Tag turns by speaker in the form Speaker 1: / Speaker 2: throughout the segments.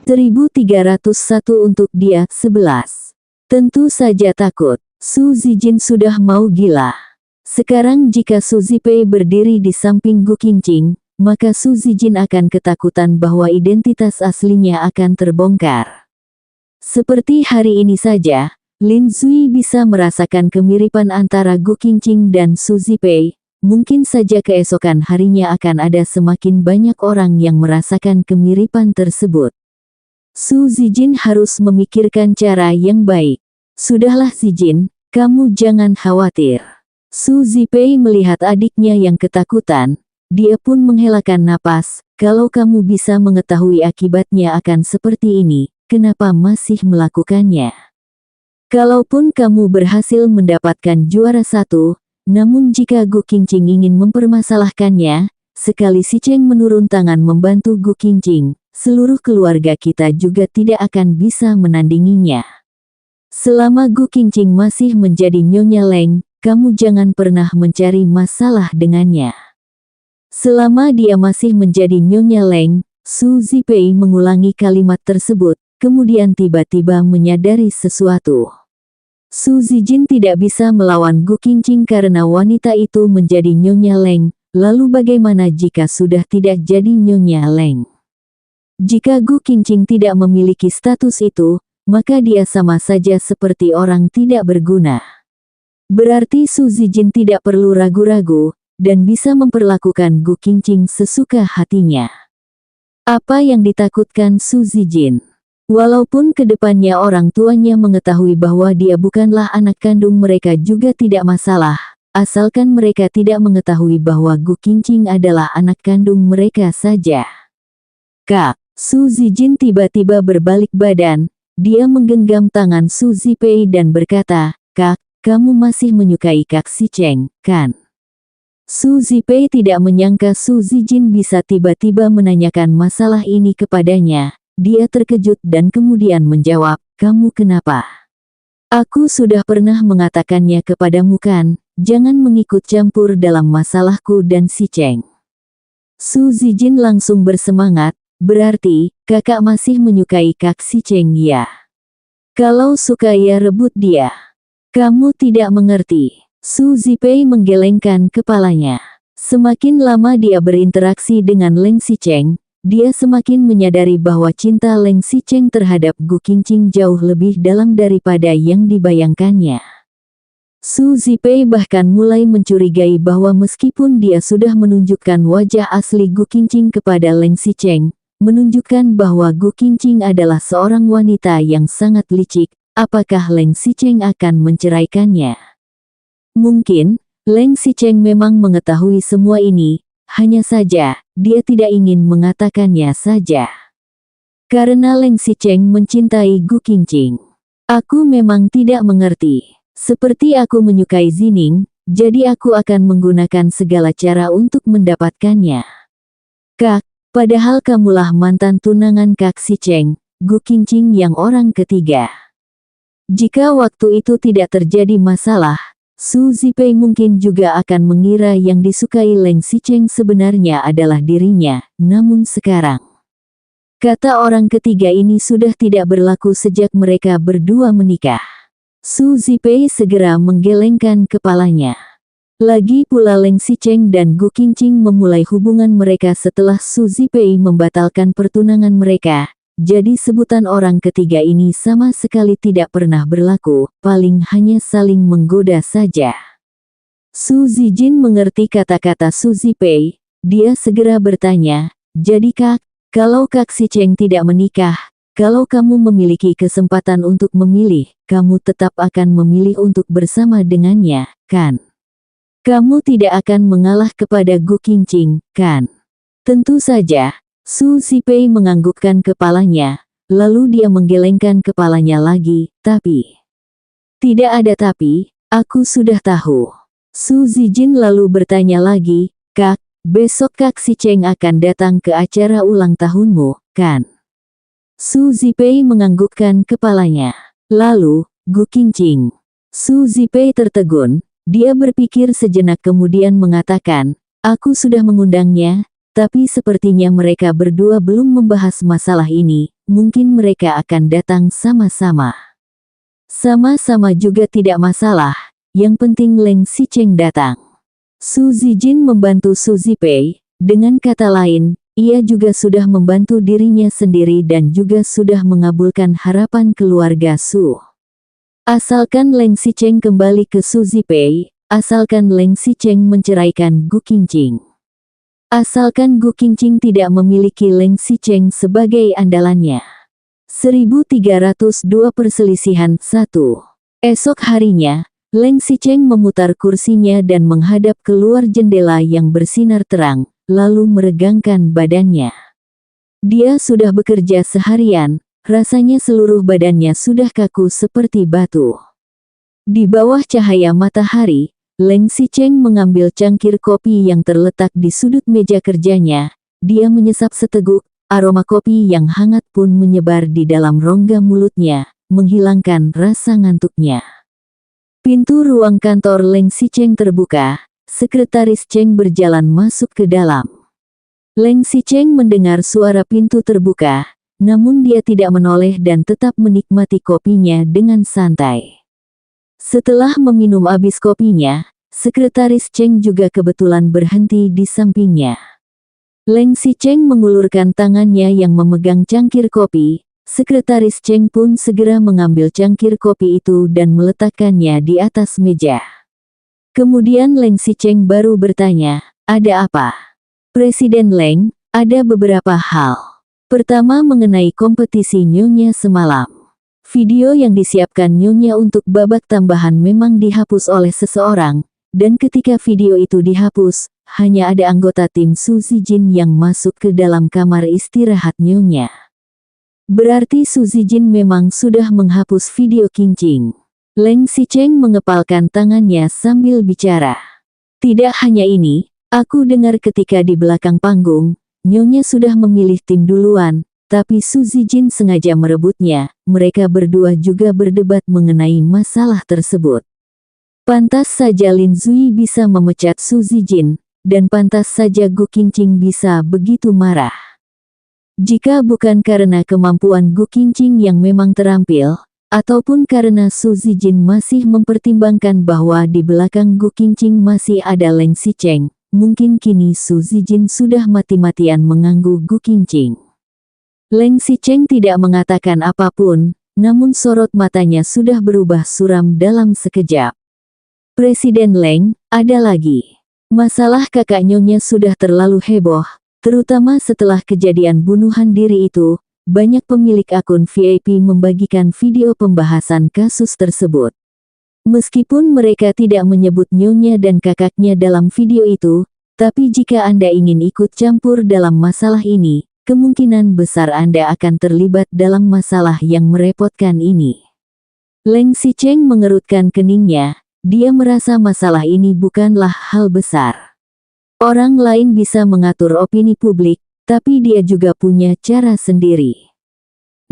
Speaker 1: 1301 untuk dia, 11. Tentu saja takut. Su Zijin sudah mau gila. Sekarang jika Su Zipei berdiri di samping Gu Qingqing, maka Su Zijin akan ketakutan bahwa identitas aslinya akan terbongkar. Seperti hari ini saja, Lin Zui bisa merasakan kemiripan antara Gu Qingqing dan Su Zipei. Mungkin saja keesokan harinya akan ada semakin banyak orang yang merasakan kemiripan tersebut. Su Zijin harus memikirkan cara yang baik. Sudahlah Zijin, kamu jangan khawatir. Su Zipei melihat adiknya yang ketakutan. Dia pun menghelakan napas. Kalau kamu bisa mengetahui akibatnya akan seperti ini, kenapa masih melakukannya? Kalaupun kamu berhasil mendapatkan juara 1, namun jika Gu Qingqing ingin mempermasalahkannya, sekali si Cheng menurun tangan membantu Gu Qingqing, seluruh keluarga kita juga tidak akan bisa menandinginya. Selama Gu Qingqing masih menjadi Nyonya Leng, kamu jangan pernah mencari masalah dengannya. Selama dia masih menjadi Nyonya Leng, Su Zipei mengulangi kalimat tersebut, kemudian tiba-tiba menyadari sesuatu. Su Zijin tidak bisa melawan Gu Qingqing karena wanita itu menjadi Nyonya Leng, lalu bagaimana jika sudah tidak jadi Nyonya Leng? Jika Gu Qingqing tidak memiliki status itu, maka dia sama saja seperti orang tidak berguna. Berarti Su Zijin tidak perlu ragu-ragu, dan bisa memperlakukan Gu Qingqing sesuka hatinya. Apa yang ditakutkan Su Zijin? Walaupun kedepannya orang tuanya mengetahui bahwa dia bukanlah anak kandung mereka juga tidak masalah, asalkan mereka tidak mengetahui bahwa Gu Qingqing adalah anak kandung mereka saja. Kak, Su Zijin tiba-tiba berbalik badan, dia menggenggam tangan Su Zipei dan berkata, Kak, kamu masih menyukai Kak Si Cheng, kan? Su Zipei tidak menyangka Su Zijin bisa tiba-tiba menanyakan masalah ini kepadanya. Dia terkejut dan kemudian menjawab, kamu kenapa? Aku sudah pernah mengatakannya kepadamu kan, jangan mengikut campur dalam masalahku dan si Cheng. Su Zijin langsung bersemangat, berarti, kakak masih menyukai Kak Si Cheng ya? Kalau suka ya rebut dia. Kamu tidak mengerti. Su Zipei menggelengkan kepalanya. Semakin lama dia berinteraksi dengan Leng Si Cheng, dia semakin menyadari bahwa cinta Leng Si Cheng terhadap Gu Qingqing jauh lebih dalam daripada yang dibayangkannya. Su Zipei bahkan mulai mencurigai bahwa meskipun dia sudah menunjukkan wajah asli Gu Qingqing kepada Leng Si Cheng, menunjukkan bahwa Gu Qingqing adalah seorang wanita yang sangat licik, apakah Leng Si Cheng akan menceraikannya? Mungkin, Leng Si Cheng memang mengetahui semua ini, hanya saja, dia tidak ingin mengatakannya saja. Karena Leng Si Cheng mencintai Gu Qingqing. Aku memang tidak mengerti. Seperti aku menyukai Zining, jadi aku akan menggunakan segala cara untuk mendapatkannya. Kak, padahal kamulah mantan tunangan Kak Si Cheng, Gu Qingqing yang orang ketiga. Jika waktu itu tidak terjadi masalah, Su Zipei mungkin juga akan mengira yang disukai Leng Si Cheng sebenarnya adalah dirinya, namun sekarang. Kata orang ketiga ini sudah tidak berlaku sejak mereka berdua menikah. Su Zipei segera menggelengkan kepalanya. Lagi pula Leng Si Cheng dan Gu Qingqing memulai hubungan mereka setelah Su Zipei membatalkan pertunangan mereka. Jadi sebutan orang ketiga ini sama sekali tidak pernah berlaku, paling hanya saling menggoda saja. Su Zijin mengerti kata-kata Su Zipei, dia segera bertanya, jadi Kak, kalau Kak Si Cheng tidak menikah, kalau kamu memiliki kesempatan untuk memilih, kamu tetap akan memilih untuk bersama dengannya, kan? Kamu tidak akan mengalah kepada Gu Qingqing, kan? Tentu saja. Su Zipei menganggukkan kepalanya, lalu dia menggelengkan kepalanya lagi, tapi. Tidak ada tapi, aku sudah tahu. Su Zijin lalu bertanya lagi, Kak, besok Kak Si Cheng akan datang ke acara ulang tahunmu, kan? Su Zipei menganggukkan kepalanya. Lalu, Gu Qingqing. Su Zipei tertegun, dia berpikir sejenak kemudian mengatakan, aku sudah mengundangnya. Tapi sepertinya mereka berdua belum membahas masalah ini, mungkin mereka akan datang sama-sama. Sama-sama juga tidak masalah, yang penting Leng Xicheng datang. Su Zijin membantu Su Zipei, dengan kata lain, ia juga sudah membantu dirinya sendiri dan juga sudah mengabulkan harapan keluarga Su. Asalkan Leng Xicheng kembali ke Su Zipei, asalkan Leng Xicheng menceraikan Gu Qingqing. Asalkan Gu Qingqing tidak memiliki Leng Xicheng sebagai andalannya. 1302 perselisihan 1. Esok harinya, Leng Xicheng memutar kursinya dan menghadap keluar jendela yang bersinar terang, lalu meregangkan badannya. Dia sudah bekerja seharian, rasanya seluruh badannya sudah kaku seperti batu. Di bawah cahaya matahari, Leng Xicheng mengambil cangkir kopi yang terletak di sudut meja kerjanya. Dia menyesap seteguk, aroma kopi yang hangat pun menyebar di dalam rongga mulutnya, menghilangkan rasa ngantuknya. Pintu ruang kantor Leng Xicheng terbuka, sekretaris Cheng berjalan masuk ke dalam. Leng Xicheng mendengar suara pintu terbuka, namun dia tidak menoleh dan tetap menikmati kopinya dengan santai. Setelah meminum habis kopinya, sekretaris Cheng juga kebetulan berhenti di sampingnya. Leng Xicheng mengulurkan tangannya yang memegang cangkir kopi, sekretaris Cheng pun segera mengambil cangkir kopi itu dan meletakkannya di atas meja. Kemudian Leng Xicheng baru bertanya, "Ada apa?" "Presiden Leng, ada beberapa hal. Pertama mengenai kompetisi Nyonya semalam. Video yang disiapkan Nyonya untuk babak tambahan memang dihapus oleh seseorang, dan ketika video itu dihapus, hanya ada anggota tim Su Zijin yang masuk ke dalam kamar istirahat Nyonya. Berarti Su Zijin memang sudah menghapus video Qingqing." Leng Xicheng mengepalkan tangannya sambil bicara. "Tidak hanya ini, aku dengar ketika di belakang panggung, Nyonya sudah memilih tim duluan. Tapi Su Zijin sengaja merebutnya." Mereka berdua juga berdebat mengenai masalah tersebut. Pantas saja Lin Zui bisa memecat Su Zijin, dan pantas saja Gu Qingqing bisa begitu marah. Jika bukan karena kemampuan Gu Qingqing yang memang terampil, ataupun karena Su Zijin masih mempertimbangkan bahwa di belakang Gu Qingqing masih ada Leng Xicheng, mungkin kini Su Zijin sudah mati-matian mengganggu Gu Qingqing. Leng Xicheng tidak mengatakan apapun, namun sorot matanya sudah berubah suram dalam sekejap. "Presiden Leng, ada lagi. Masalah kakak Nyonya sudah terlalu heboh, terutama setelah kejadian bunuhan diri itu. Banyak pemilik akun VIP membagikan video pembahasan kasus tersebut. Meskipun mereka tidak menyebut Nyonya dan kakaknya dalam video itu, tapi jika Anda ingin ikut campur dalam masalah ini, kemungkinan besar Anda akan terlibat dalam masalah yang merepotkan ini." Leng Xicheng mengerutkan keningnya, dia merasa masalah ini bukanlah hal besar. Orang lain bisa mengatur opini publik, tapi dia juga punya cara sendiri.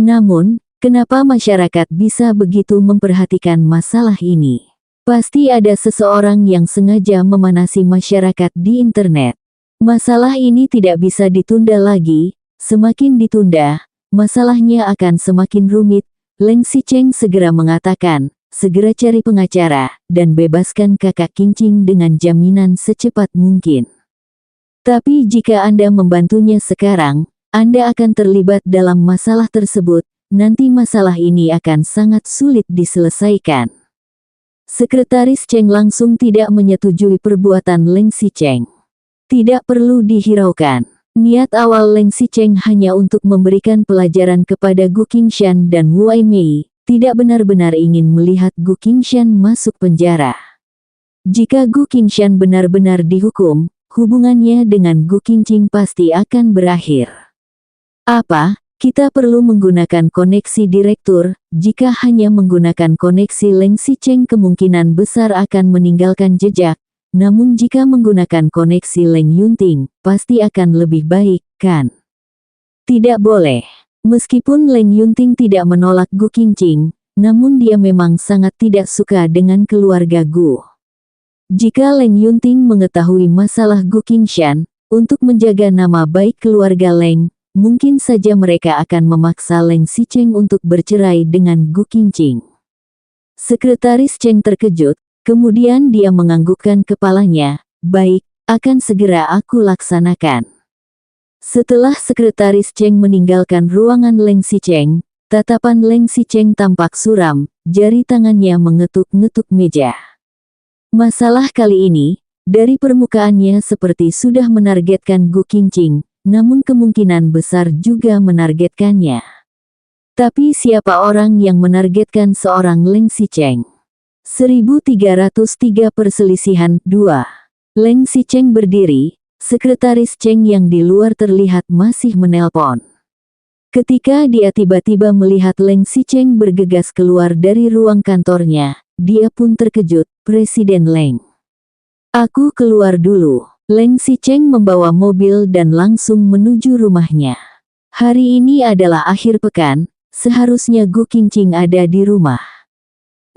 Speaker 1: Namun, kenapa masyarakat bisa begitu memperhatikan masalah ini? Pasti ada seseorang yang sengaja memanasi masyarakat di internet. Masalah ini tidak bisa ditunda lagi. Semakin ditunda, masalahnya akan semakin rumit. Leng Xicheng segera mengatakan, "Segera cari pengacara, dan bebaskan kakak Qingqing dengan jaminan secepat mungkin. Tapi jika Anda membantunya sekarang, Anda akan terlibat dalam masalah tersebut, nanti masalah ini akan sangat sulit diselesaikan." Sekretaris Cheng langsung tidak menyetujui perbuatan Leng Xicheng. Tidak perlu dihiraukan. Niat awal Leng Xicheng hanya untuk memberikan pelajaran kepada Gu Qingshan dan Wei Mei, tidak benar-benar ingin melihat Gu Qingshan masuk penjara. Jika Gu Qingshan benar-benar dihukum, hubungannya dengan Gu Qingqing pasti akan berakhir. "Apa, kita perlu menggunakan koneksi direktur?" Jika hanya menggunakan koneksi Leng Xicheng kemungkinan besar akan meninggalkan jejak. Namun jika menggunakan koneksi Leng Yunting, pasti akan lebih baik, kan? Tidak boleh. Meskipun Leng Yunting tidak menolak Gu Qingqing, namun dia memang sangat tidak suka dengan keluarga Gu. Jika Leng Yunting mengetahui masalah Gu Qingshan, untuk menjaga nama baik keluarga Leng, mungkin saja mereka akan memaksa Leng Xicheng untuk bercerai dengan Gu Qingqing. Sekretaris Cheng terkejut, kemudian dia menganggukkan kepalanya. Baik, akan segera aku laksanakan. Setelah Sekretaris Cheng meninggalkan ruangan Leng Xicheng, tatapan Leng Xicheng tampak suram, jari tangannya mengetuk-ngetuk meja. Masalah kali ini, dari permukaannya seperti sudah menargetkan Gu Qingqing, namun kemungkinan besar juga menargetkannya. Tapi siapa orang yang menargetkan seorang Leng Xicheng? 1303 perselisihan 2. Leng Xicheng berdiri, Sekretaris Cheng yang di luar terlihat masih menelpon. Ketika dia tiba-tiba melihat Leng Xicheng bergegas keluar dari ruang kantornya, dia pun terkejut. Presiden Leng. Aku keluar dulu. Leng Xicheng membawa mobil dan langsung menuju rumahnya. Hari ini adalah akhir pekan, seharusnya Gu Qingqing ada di rumah.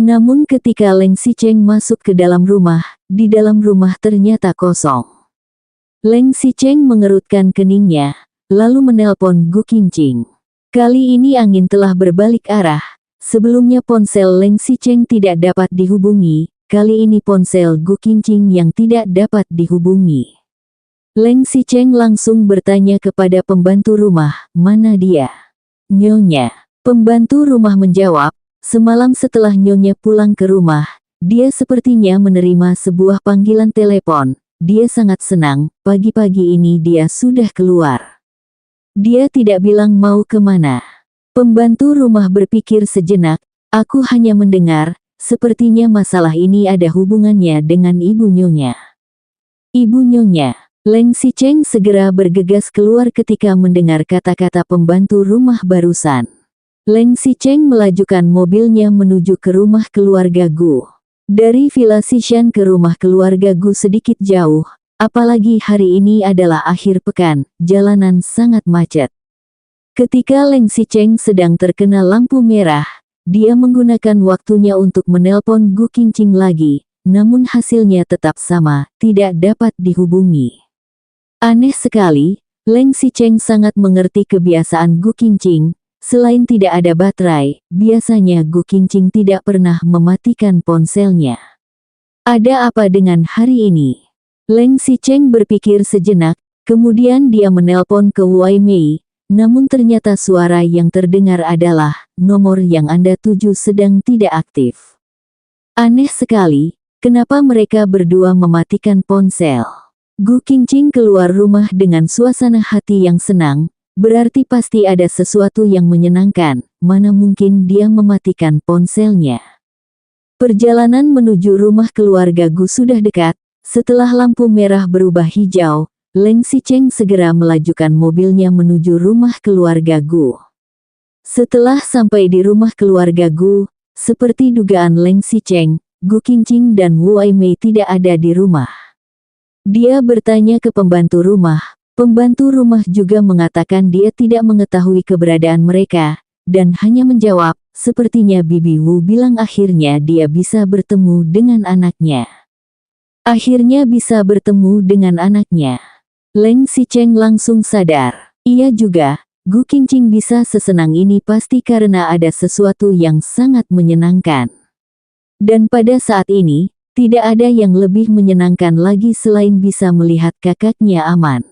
Speaker 1: Namun ketika Leng Xicheng masuk ke dalam rumah, di dalam rumah ternyata kosong. Leng Xicheng mengerutkan keningnya, lalu menelpon Gu Qingqing. Kali ini angin telah berbalik arah. Sebelumnya ponsel Leng Xicheng tidak dapat dihubungi, kali ini ponsel Gu Qingqing yang tidak dapat dihubungi. Leng Xicheng langsung bertanya kepada pembantu rumah, mana dia? Nyonya. Pembantu rumah menjawab, semalam setelah Nyonya pulang ke rumah, dia sepertinya menerima sebuah panggilan telepon. Dia sangat senang, pagi-pagi ini dia sudah keluar. Dia tidak bilang mau kemana. Pembantu rumah berpikir sejenak, aku hanya mendengar, sepertinya masalah ini ada hubungannya dengan Ibu Nyonya. Ibu Nyonya. Leng Xicheng segera bergegas keluar ketika mendengar kata-kata pembantu rumah barusan. Leng Xicheng melajukan mobilnya menuju ke rumah keluarga Gu. Dari Villa Xishan ke rumah keluarga Gu sedikit jauh, apalagi hari ini adalah akhir pekan, jalanan sangat macet. Ketika Leng Xicheng sedang terkena lampu merah, dia menggunakan waktunya untuk menelpon Gu Qingqing lagi, namun hasilnya tetap sama, tidak dapat dihubungi. Aneh sekali, Leng Xicheng sangat mengerti kebiasaan Gu Qingqing. Selain tidak ada baterai, biasanya Gu Qingqing tidak pernah mematikan ponselnya. Ada apa dengan hari ini? Leng Xicheng berpikir sejenak, kemudian dia menelpon ke Wei Mei, namun ternyata suara yang terdengar adalah, nomor yang Anda tuju sedang tidak aktif. Aneh sekali, kenapa mereka berdua mematikan ponsel? Gu Qingqing keluar rumah dengan suasana hati yang senang. Berarti pasti ada sesuatu yang menyenangkan, mana mungkin dia mematikan ponselnya. Perjalanan menuju rumah keluarga Gu sudah dekat, setelah lampu merah berubah hijau, Leng Xicheng segera melajukan mobilnya menuju rumah keluarga Gu. Setelah sampai di rumah keluarga Gu, seperti dugaan Leng Xicheng, Gu Qingqing dan Wei Mei tidak ada di rumah. Dia bertanya ke pembantu rumah. Pembantu rumah juga mengatakan dia tidak mengetahui keberadaan mereka, dan hanya menjawab, sepertinya Bibi Wu bilang akhirnya dia bisa bertemu dengan anaknya. Akhirnya bisa bertemu dengan anaknya. Leng Xicheng langsung sadar. Iya juga, Gu Qingqing bisa sesenang ini pasti karena ada sesuatu yang sangat menyenangkan. Dan pada saat ini, tidak ada yang lebih menyenangkan lagi selain bisa melihat kakaknya aman.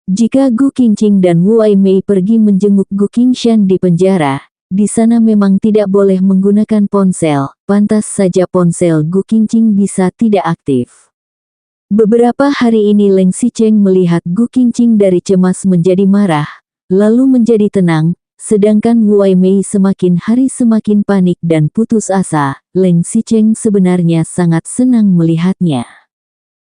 Speaker 1: Jika Gu Qingqing dan Wei Mei pergi menjenguk Gu Qingshan di penjara, di sana memang tidak boleh menggunakan ponsel, pantas saja ponsel Gu Qingqing bisa tidak aktif. Beberapa hari ini Leng Xicheng melihat Gu Qingqing dari cemas menjadi marah, lalu menjadi tenang, sedangkan Wei Mei semakin hari semakin panik dan putus asa. Leng Xicheng sebenarnya sangat senang melihatnya.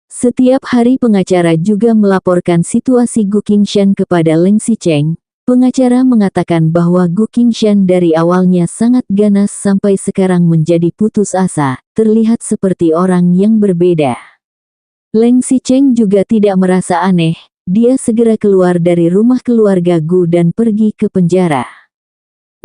Speaker 1: Setiap hari pengacara juga melaporkan situasi Gu Qingshan kepada Leng Xicheng. Pengacara mengatakan bahwa Gu Qingshan dari awalnya sangat ganas sampai sekarang menjadi putus asa, terlihat seperti orang yang berbeda. Leng Xicheng juga tidak merasa aneh, dia segera keluar dari rumah keluarga Gu dan pergi ke penjara.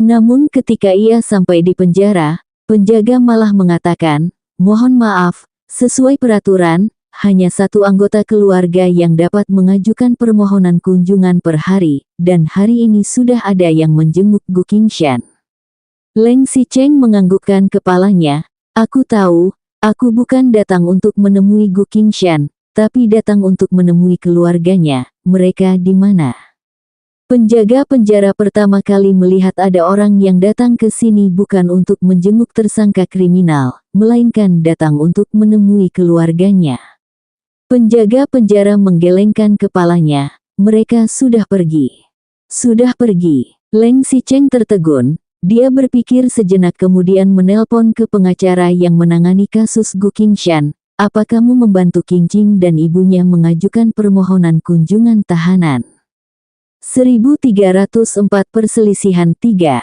Speaker 1: Namun ketika ia sampai di penjara, penjaga malah mengatakan, mohon maaf, sesuai peraturan, hanya satu anggota keluarga yang dapat mengajukan permohonan kunjungan per hari, dan hari ini sudah ada yang menjenguk Gu Qingshan. Leng Xicheng menganggukkan kepalanya. Aku tahu, aku bukan datang untuk menemui Gu Qingshan, tapi datang untuk menemui keluarganya. Mereka di mana? Penjaga penjara pertama kali melihat ada orang yang datang ke sini bukan untuk menjenguk tersangka kriminal, melainkan datang untuk menemui keluarganya. Penjaga penjara menggelengkan kepalanya. Mereka sudah pergi. Sudah pergi. Leng Xicheng tertegun. Dia berpikir sejenak kemudian menelpon ke pengacara yang menangani kasus Gu Qingshan. Apa kamu membantu Qingqing dan ibunya mengajukan permohonan kunjungan tahanan? 1304 Perselisihan 3.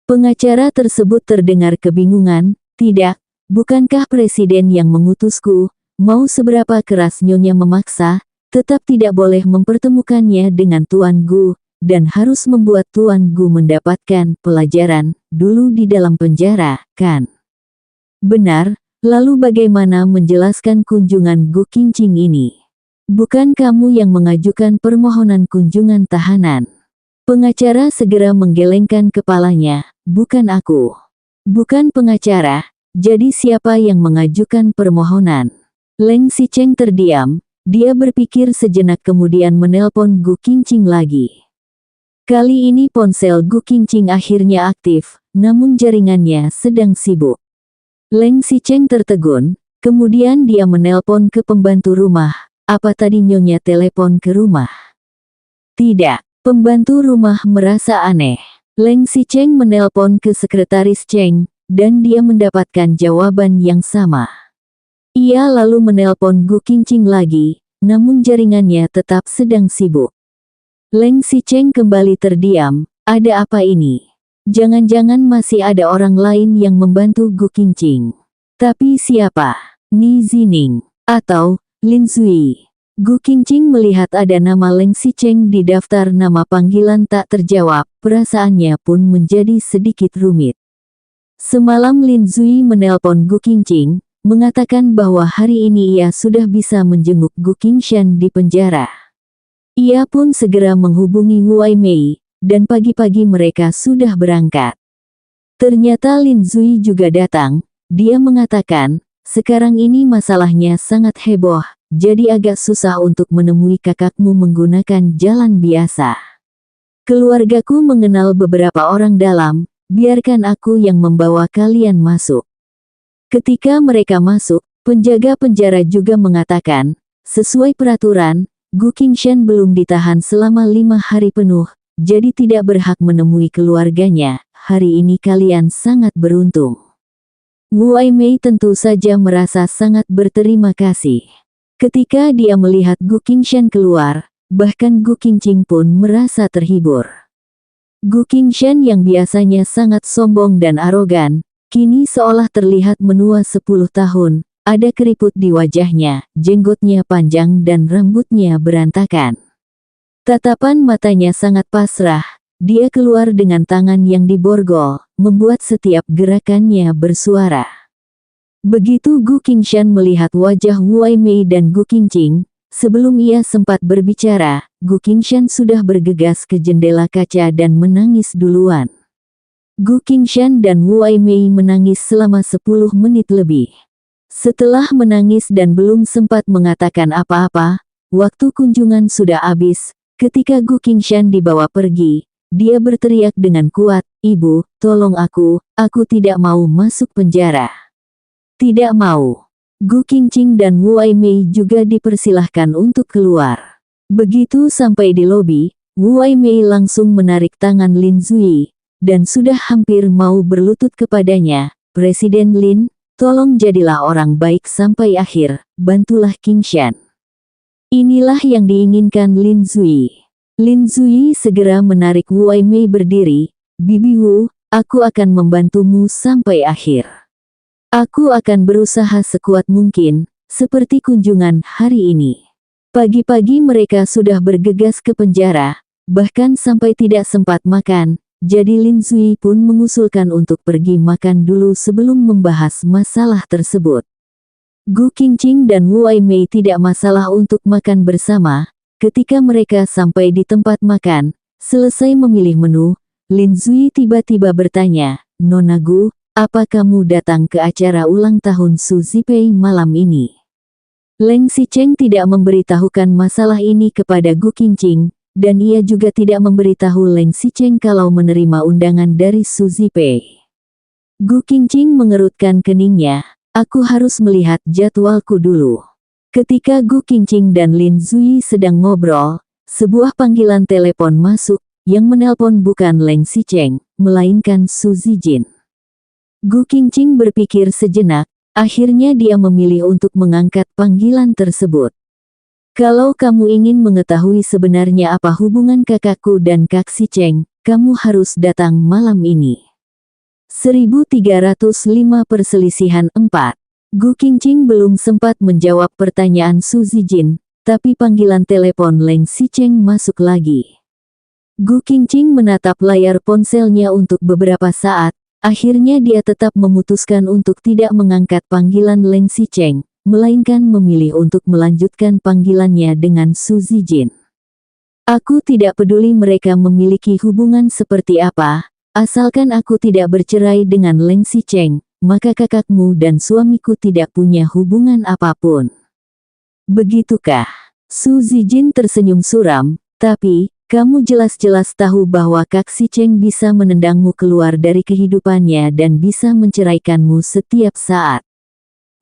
Speaker 1: Pengacara tersebut terdengar kebingungan. Tidak, bukankah presiden yang mengutusku? Mau seberapa keras nyonya memaksa, tetap tidak boleh mempertemukannya dengan Tuan Gu, dan harus membuat Tuan Gu mendapatkan pelajaran dulu di dalam penjara, kan? Benar, lalu bagaimana menjelaskan kunjungan Gu Qingshan ini? Bukan kamu yang mengajukan permohonan kunjungan tahanan. Pengacara segera menggelengkan kepalanya. Bukan aku. Bukan pengacara. Jadi siapa yang mengajukan permohonan? Leng Xicheng terdiam. Dia berpikir sejenak kemudian menelpon Gu Qingshan lagi. Kali ini ponsel Gu Qingshan akhirnya aktif, namun jaringannya sedang sibuk. Leng Xicheng tertegun. Kemudian dia menelpon ke pembantu rumah. Apa tadi nyonya telepon ke rumah? Tidak, pembantu rumah merasa aneh. Leng Xicheng menelpon ke sekretaris Cheng, dan dia mendapatkan jawaban yang sama. Ia lalu menelpon Gu Qingshan lagi, namun jaringannya tetap sedang sibuk. Leng Xicheng kembali terdiam. Ada apa ini? Jangan-jangan masih ada orang lain yang membantu Gu Qingshan. Tapi siapa? Ni Zining atau Lin Zui. Gu Qingshan melihat ada nama Leng Xicheng di daftar nama panggilan tak terjawab, perasaannya pun menjadi sedikit rumit. Semalam Lin Zui menelpon Gu Qingshan, mengatakan bahwa hari ini ia sudah bisa menjenguk Gu Qingshan di penjara. Ia pun segera menghubungi Huai Mei, dan pagi-pagi mereka sudah berangkat. Ternyata Lin Zui juga datang. Dia mengatakan, sekarang ini masalahnya sangat heboh, jadi agak susah untuk menemui kakakmu menggunakan jalan biasa. Keluargaku mengenal beberapa orang dalam, biarkan aku yang membawa kalian masuk. Ketika mereka masuk, penjaga penjara juga mengatakan, sesuai peraturan, Gu Qingshan belum ditahan selama 5 hari penuh, jadi tidak berhak menemui keluarganya. Hari ini kalian sangat beruntung. Huai Mei tentu saja merasa sangat berterima kasih. Ketika dia melihat Gu Qingshan keluar, bahkan Gu Qingshan pun merasa terhibur. Gu Qingshan yang biasanya sangat sombong dan arogan, kini seolah terlihat menua 10 tahun, ada keriput di wajahnya, jenggotnya panjang dan rambutnya berantakan. Tatapan matanya sangat pasrah, dia keluar dengan tangan yang diborgol, membuat setiap gerakannya bersuara. Begitu Gu Qingshan melihat wajah Huai Mei dan Gu Qingshan, sebelum ia sempat berbicara, Gu Qingshan sudah bergegas ke jendela kaca dan menangis duluan. Gu Qingshan dan Huai Mei menangis selama 10 menit lebih. Setelah menangis dan belum sempat mengatakan apa-apa, waktu kunjungan sudah habis. Ketika Gu Qingshan dibawa pergi, dia berteriak dengan kuat, "Ibu, tolong aku tidak mau masuk penjara." Tidak mau. Gu Qingshan dan Huai Mei juga dipersilahkan untuk keluar. Begitu sampai di lobi, Huai Mei langsung menarik tangan Lin Zui, dan sudah hampir mau berlutut kepadanya, "Presiden Lin, tolong jadilah orang baik sampai akhir, bantulah Qingshan." Inilah yang diinginkan Lin Zui. Lin Zui segera menarik Huai Mei berdiri, "Bibi Wu, aku akan membantumu sampai akhir. Aku akan berusaha sekuat mungkin, seperti kunjungan hari ini." Pagi-pagi mereka sudah bergegas ke penjara, bahkan sampai tidak sempat makan, jadi Lin Zui pun mengusulkan untuk pergi makan dulu sebelum membahas masalah tersebut. Gu Qingqing dan Wu Aimei tidak masalah untuk makan bersama. Ketika mereka sampai di tempat makan, selesai memilih menu, Lin Zui tiba-tiba bertanya, "Nona Gu, apa kamu datang ke acara ulang tahun Su Zipei malam ini?" Leng Xicheng tidak memberitahukan masalah ini kepada Gu Qingqing, dan ia juga tidak memberitahu Leng Xicheng kalau menerima undangan dari Su Zipei. Gu Qingqing mengerutkan keningnya. "Aku harus melihat jadwalku dulu." Ketika Gu Qingqing dan Lin Zui sedang ngobrol, sebuah panggilan telepon masuk, yang menelpon bukan Leng Xicheng, melainkan Su Zijin. Gu Qingqing berpikir sejenak, akhirnya dia memilih untuk mengangkat panggilan tersebut. "Kalau kamu ingin mengetahui sebenarnya apa hubungan kakakku dan Kak Xicheng, kamu harus datang malam ini." 1305 Perselisihan 4. Gu Qingqing belum sempat menjawab pertanyaan Su Zijin, tapi panggilan telepon Leng Xicheng masuk lagi. Gu Qingqing menatap layar ponselnya untuk beberapa saat, akhirnya dia tetap memutuskan untuk tidak mengangkat panggilan Leng Xicheng, melainkan memilih untuk melanjutkan panggilannya dengan Su Zijin. "Aku tidak peduli mereka memiliki hubungan seperti apa. Asalkan aku tidak bercerai dengan Leng Xicheng, maka kakakmu dan suamiku tidak punya hubungan apapun." "Begitukah?" Su Zijin tersenyum suram, "Tapi, kamu jelas-jelas tahu bahwa Kak Xicheng bisa menendangmu keluar dari kehidupannya dan bisa menceraikanmu setiap saat."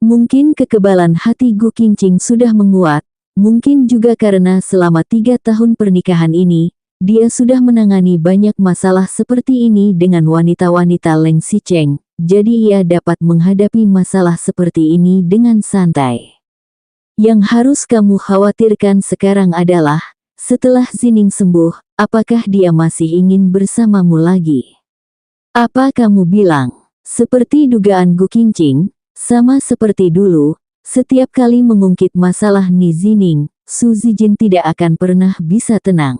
Speaker 1: Mungkin kekebalan hati Gu Qingqing sudah menguat, mungkin juga karena selama 3 tahun pernikahan ini, dia sudah menangani banyak masalah seperti ini dengan wanita-wanita Leng Xicheng, jadi ia dapat menghadapi masalah seperti ini dengan santai. "Yang harus kamu khawatirkan sekarang adalah, setelah Zining sembuh, apakah dia masih ingin bersamamu lagi?" "Apa kamu bilang?" Seperti dugaan Gu Qingqing, sama seperti dulu, setiap kali mengungkit masalah Ni Zining, Su Zijin tidak akan pernah bisa tenang.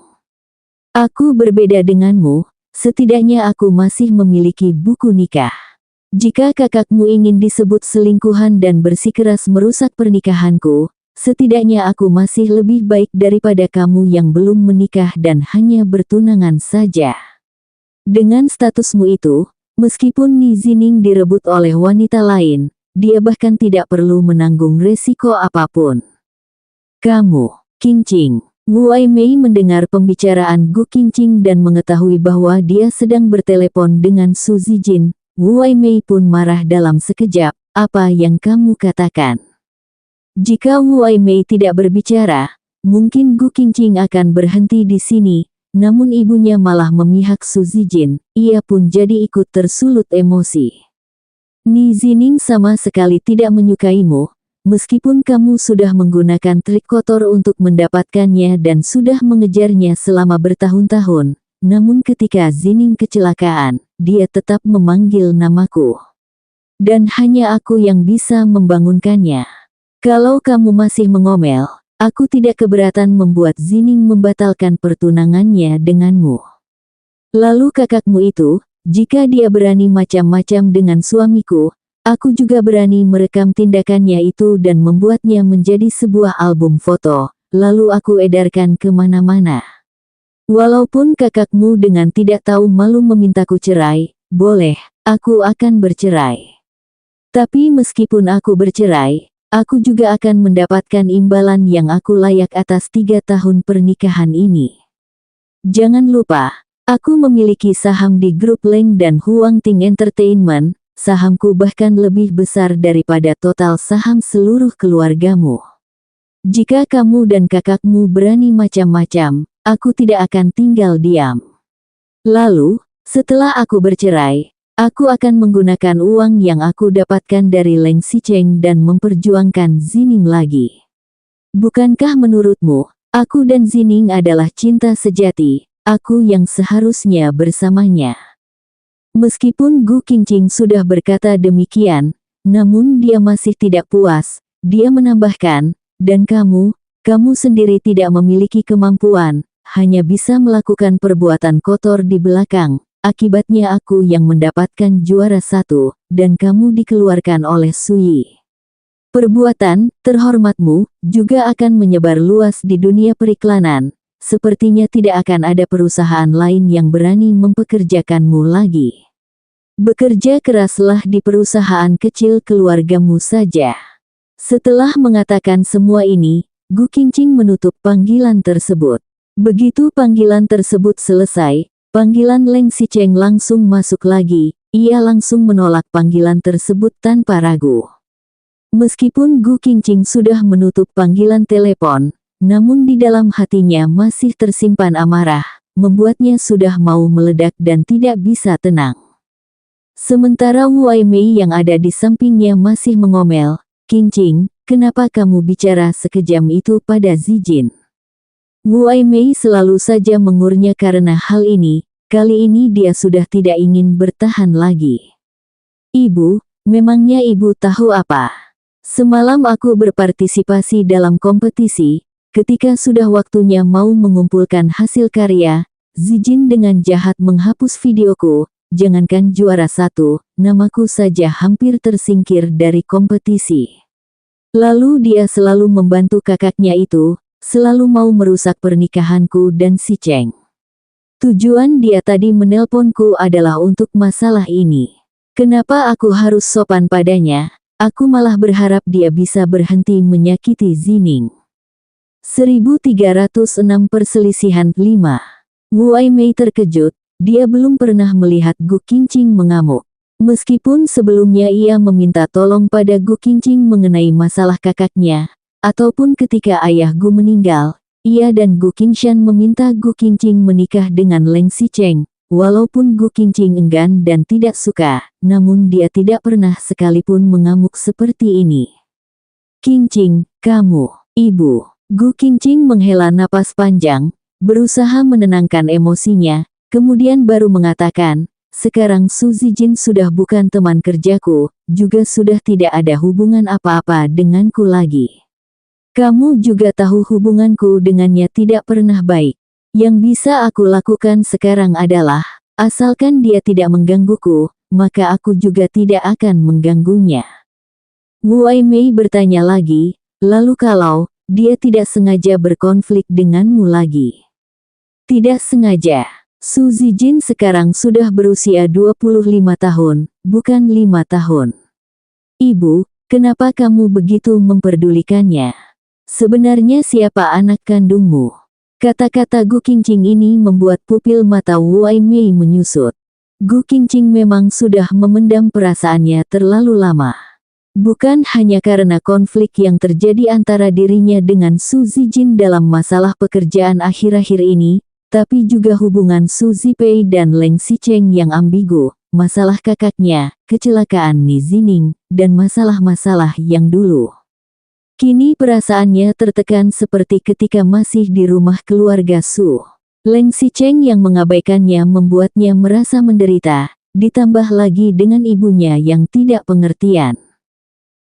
Speaker 1: "Aku berbeda denganmu, setidaknya aku masih memiliki buku nikah. Jika kakakmu ingin disebut selingkuhan dan bersikeras merusak pernikahanku, setidaknya aku masih lebih baik daripada kamu yang belum menikah dan hanya bertunangan saja. Dengan statusmu itu, meskipun Ni Zining direbut oleh wanita lain, dia bahkan tidak perlu menanggung resiko apapun." "Kamu, Qingqing." Wu Aimei mendengar pembicaraan Gu Qingqing dan mengetahui bahwa dia sedang bertelepon dengan Su Zijin. Wu Aimei pun marah dalam sekejap, "Apa yang kamu katakan?" Jika Wu Aimei tidak berbicara, mungkin Gu Qingqing akan berhenti di sini, namun ibunya malah memihak Su Zijin, ia pun jadi ikut tersulut emosi. "Ni Zining sama sekali tidak menyukaimu. Meskipun kamu sudah menggunakan trik kotor untuk mendapatkannya dan sudah mengejarnya selama bertahun-tahun, namun ketika Zining kecelakaan, dia tetap memanggil namaku. Dan hanya aku yang bisa membangunkannya. Kalau kamu masih mengomel, aku tidak keberatan membuat Zining membatalkan pertunangannya denganmu. Lalu kakakmu itu, jika dia berani macam-macam dengan suamiku, aku juga berani merekam tindakannya itu dan membuatnya menjadi sebuah album foto, lalu aku edarkan kemana-mana. Walaupun kakakmu dengan tidak tahu malu memintaku cerai, boleh, aku akan bercerai. Tapi meskipun aku bercerai, aku juga akan mendapatkan imbalan yang aku layak atas 3 tahun pernikahan ini. Jangan lupa, aku memiliki saham di grup Leng dan Huang Ting Entertainment. Sahamku bahkan lebih besar daripada total saham seluruh keluargamu. Jika kamu dan kakakmu berani macam-macam, aku tidak akan tinggal diam. Lalu, setelah aku bercerai, aku akan menggunakan uang yang aku dapatkan dari Leng Xicheng dan memperjuangkan Zining lagi. Bukankah menurutmu, aku dan Zining adalah cinta sejati, aku yang seharusnya bersamanya?" Meskipun Gu Qingqing sudah berkata demikian, namun dia masih tidak puas. Dia menambahkan, "Dan kamu sendiri tidak memiliki kemampuan, hanya bisa melakukan perbuatan kotor di belakang. Akibatnya aku yang mendapatkan juara 1, dan kamu dikeluarkan oleh Sui." Perbuatan terhormatmu juga akan menyebar luas di dunia periklanan. Sepertinya tidak akan ada perusahaan lain yang berani mempekerjakanmu lagi. Bekerja keraslah di perusahaan kecil keluargamu saja. Setelah mengatakan semua ini, Gu Qingqing menutup panggilan tersebut. Begitu panggilan tersebut selesai, panggilan Leng Xicheng langsung masuk lagi. Ia langsung menolak panggilan tersebut tanpa ragu. Meskipun Gu Qingqing sudah menutup panggilan telepon, namun di dalam hatinya masih tersimpan amarah, membuatnya sudah mau meledak dan tidak bisa tenang. Sementara Wu Aimei yang ada di sampingnya masih mengomel, "Qingqing, kenapa kamu bicara sekejam itu pada Zijin?" Wu Aimei selalu saja mengurnya karena hal ini, kali ini dia sudah tidak ingin bertahan lagi. "Ibu, memangnya ibu tahu apa? Semalam aku berpartisipasi dalam kompetisi, ketika sudah waktunya mau mengumpulkan hasil karya, Zijin dengan jahat menghapus videoku, jangankan juara 1, namaku saja hampir tersingkir dari kompetisi. Lalu dia selalu membantu kakaknya itu, selalu mau merusak pernikahanku dan si Cheng. Tujuan dia tadi menelponku adalah untuk masalah ini. Kenapa aku harus sopan padanya? Aku malah berharap dia bisa berhenti menyakiti Zining." 1306 Perselisihan 5. Wu Aimei terkejut, dia belum pernah melihat Gu Qingqing mengamuk. Meskipun sebelumnya ia meminta tolong pada Gu Qingqing mengenai masalah kakaknya, ataupun ketika ayah Gu meninggal, ia dan Gu Qingshan meminta Gu Qingqing menikah dengan Leng Xicheng. Walaupun Gu Qingqing enggan dan tidak suka, namun dia tidak pernah sekalipun mengamuk seperti ini. "Qingqing, kamu." "Ibu." Gu Qingqing menghela napas panjang, berusaha menenangkan emosinya, kemudian baru mengatakan, "Sekarang Su Zijin sudah bukan teman kerjaku, juga sudah tidak ada hubungan apa-apa denganku lagi. Kamu juga tahu hubunganku dengannya tidak pernah baik. Yang bisa aku lakukan sekarang adalah, asalkan dia tidak menggangguku, maka aku juga tidak akan mengganggunya." Wu Aimei bertanya lagi, "Lalu kalau dia tidak sengaja berkonflik denganmu lagi?" "Tidak sengaja. Su Zijin sekarang sudah berusia 25 tahun, bukan 5 tahun. Ibu, kenapa kamu begitu memperdulikannya? Sebenarnya siapa anak kandungmu?" Kata-kata Gu Qingqing ini membuat pupil mata Wu Aimei menyusut. Gu Qingqing memang sudah memendam perasaannya terlalu lama. Bukan hanya karena konflik yang terjadi antara dirinya dengan Su Zijin dalam masalah pekerjaan akhir-akhir ini, tapi juga hubungan Su Zipei dan Leng Xicheng yang ambigu, masalah kakaknya, kecelakaan Ni Zining, dan masalah-masalah yang dulu. Kini perasaannya tertekan seperti ketika masih di rumah keluarga Su. Leng Xicheng yang mengabaikannya membuatnya merasa menderita, ditambah lagi dengan ibunya yang tidak pengertian.